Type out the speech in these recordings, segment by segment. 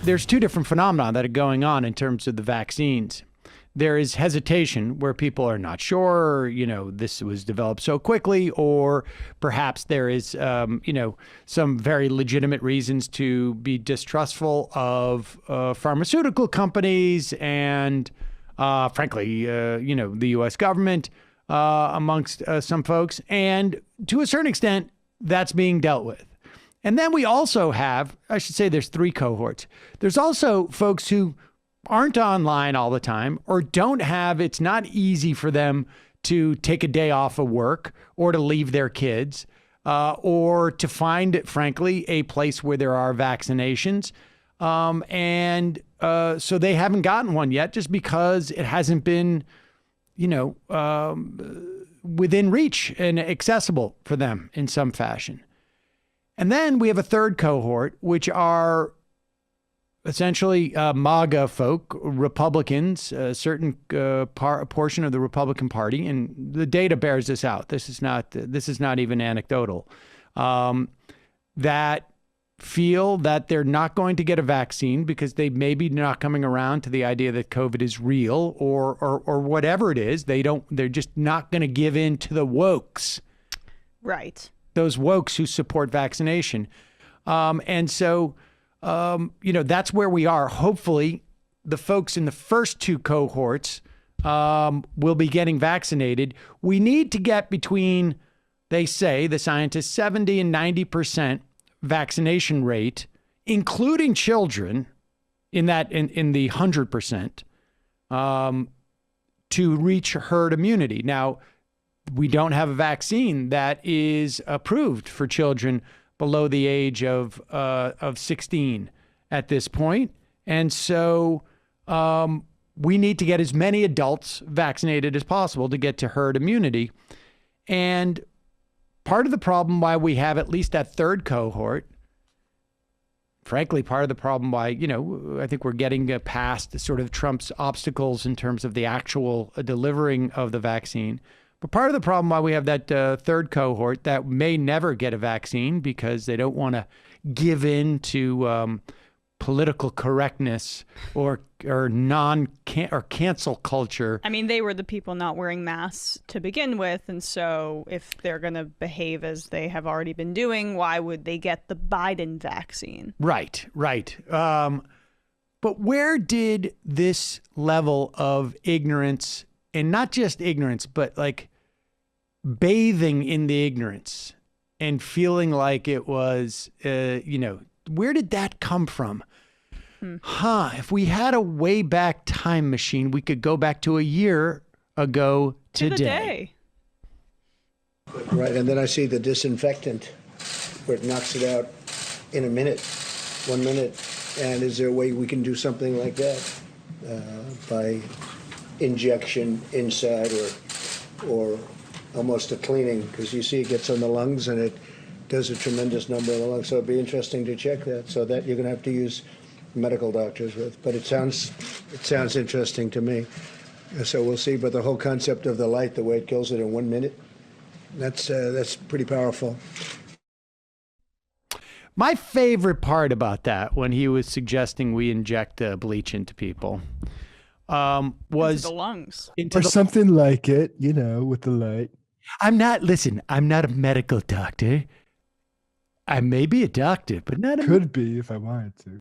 there's two different phenomena that are going on in terms of the vaccines. There is hesitation where people are not sure, this was developed so quickly, or perhaps there is, some very legitimate reasons to be distrustful of pharmaceutical companies and, frankly, the U.S. government amongst some folks. And to a certain extent, that's being dealt with. And then we also have, I should say there's three cohorts. There's also folks who aren't online all the time or don't have, it's not easy for them to take a day off of work or to leave their kids or to find, frankly, a place where there are vaccinations. So they haven't gotten one yet just because it hasn't been, within reach and accessible for them in some fashion. And then we have a third cohort, which are essentially MAGA folk, Republicans, a certain portion of the Republican Party, and the data bears this out. This is not even anecdotal. That feel that they're not going to get a vaccine because they may be not coming around to the idea that COVID is real or whatever it is. They're just not going to give in to the wokes. Right. Those wokes who support vaccination. That's where we are. Hopefully, the folks in the first two cohorts will be getting vaccinated. We need to get between, they say, the scientists, 70 and 90% vaccination rate, including children, in the 100%, to reach herd immunity. Now, we don't have a vaccine that is approved for children below the age of 16 at this point. And so we need to get as many adults vaccinated as possible to get to herd immunity. And part of the problem why we have at least that third cohort, frankly, part of the problem why, I think we're getting past sort of Trump's obstacles in terms of the actual delivering of the vaccine. But part of the problem why we have that third cohort that may never get a vaccine because they don't want to give in to political correctness or cancel culture. I mean, they were the people not wearing masks to begin with, and so if they're going to behave as they have already been doing, why would they get the Biden vaccine? Right. But where did this level of ignorance, and not just ignorance, but like bathing in the ignorance and feeling like it was, where did that come from? If we had a way back time machine, we could go back to a year ago today. Right, and then I see the disinfectant where it knocks it out in a minute, 1 minute. And is there a way we can do something like that by injection inside or almost a cleaning? Because you see it gets on the lungs and it does a tremendous number of the lungs. So it'd be interesting to check that. So that you're going to have to use medical doctors with. But it sounds interesting to me. So we'll see. But the whole concept of the light, the way it kills it in 1 minute, that's pretty powerful. My favorite part about that, when he was suggesting we inject bleach into people, was into the lungs. Something like it, with the light. I'm not a medical doctor. I may be a doctor, but not a... Could be if I wanted to.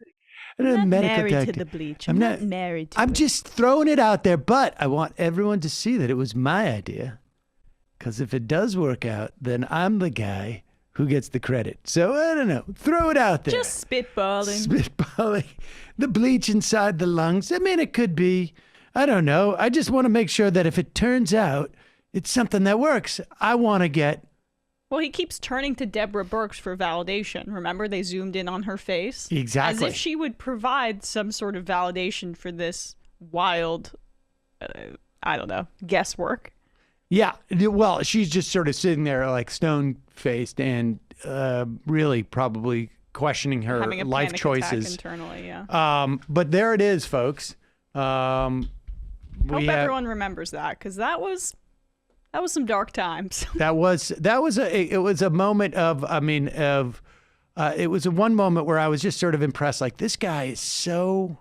I'm not married to the bleach. I'm not married to it. I'm just throwing it out there, but I want everyone to see that it was my idea. Because if it does work out, then I'm the guy who gets the credit. So, I don't know. Throw it out there. Just spitballing. Spitballing. The bleach inside the lungs. I mean, it could be. I don't know. I just want to make sure that if it turns out it's something that works, I want to get... Well, he keeps turning to Deborah Birx for validation. Remember, they zoomed in on her face? Exactly. As if she would provide some sort of validation for this wild, guesswork. Yeah. Well, she's just sort of sitting there like stone-faced and really probably questioning her having a life panic choices. attack internally, yeah. But there it is, folks. Hope everyone remembers that, because that was some dark times. It was a moment of it was a one moment where I was just sort of impressed. Like, this guy is so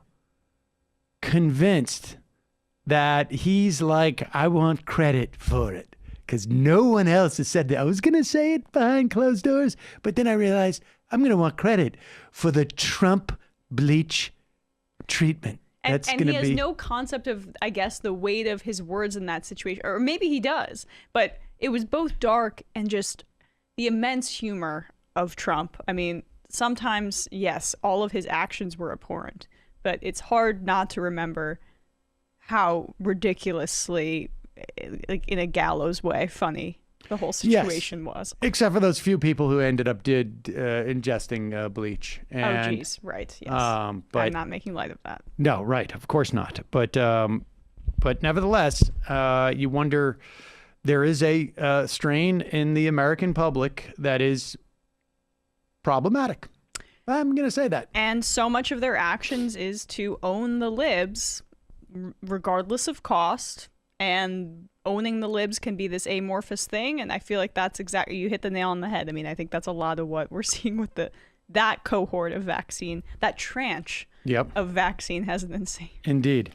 convinced that he's like, I want credit for it because no one else has said that. I was going to say it behind closed doors, but then I realized I'm going to want credit for the Trump bleach treatment. And he has no concept of, I guess, the weight of his words in that situation. Or maybe he does. But it was both dark and just the immense humor of Trump. I mean, sometimes, yes, all of his actions were abhorrent. But it's hard not to remember how ridiculously, like in a gallows way, funny the whole situation was. Except for those few people who ended up ingesting bleach. And, oh, geez, right, yes. But I'm not making light of that. No, right, of course not. But nevertheless, you wonder, there is a strain in the American public that is problematic. I'm going to say that. And so much of their actions is to own the libs, regardless of cost. And owning the libs can be this amorphous thing. And I feel like that's exactly, you hit the nail on the head. I mean, I think that's a lot of what we're seeing with that cohort of vaccine, that tranche of vaccine hesitancy. Indeed.